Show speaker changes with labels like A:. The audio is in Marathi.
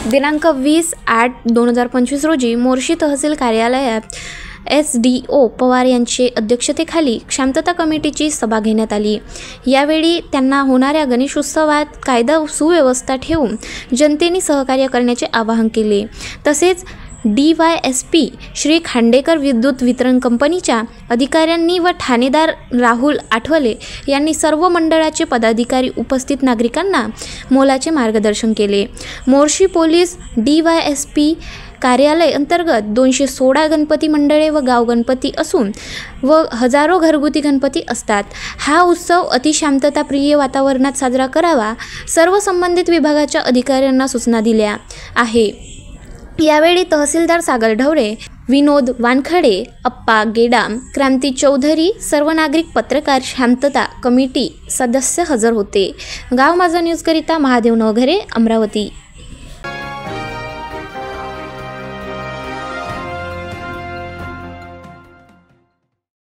A: दिनांक 20/8/2025 रोजी मोर्शी तहसील कार्यालयात SDO पवार यांच्या अध्यक्षतेखाली शांतता कमिटीची सभा घेण्यात आली। यावेळी त्यांना होणाऱ्या गणेशोत्सवात कायदा सुव्यवस्था ठेवून जनतेने सहकार्य करण्याचे आवाहन केले। तसेच DYSP श्री खांडेकर विद्युत वितरण कंपनीच्या अधिकाऱ्यांनी व ठाणेदार राहुल आठवले यांनी सर्व मंडळाचे पदाधिकारी उपस्थित नागरिकांना मोलाचे मार्गदर्शन केले। मोर्शी पोलीस DYSP कार्यालय अंतर्गत 216 गणपती मंडळे व गाव गणपती असून व हजारो घरगुती गणपती असतात। हा उत्सव अतिशांतताप्रिय वातावरणात साजरा करावा, सर्व संबंधित विभागाच्या अधिकाऱ्यांना सूचना दिल्या आहे। यावेळी तहसीलदार सागर ढवळे, विनोद वानखडे, अप्पा गेडाम, क्रांती चौधरी, सर्व नागरिक, पत्रकार, शांतता कमिटी सदस्य हजर होते। गाव माझा न्यूज करिता महादेव नवघरे, अमरावती।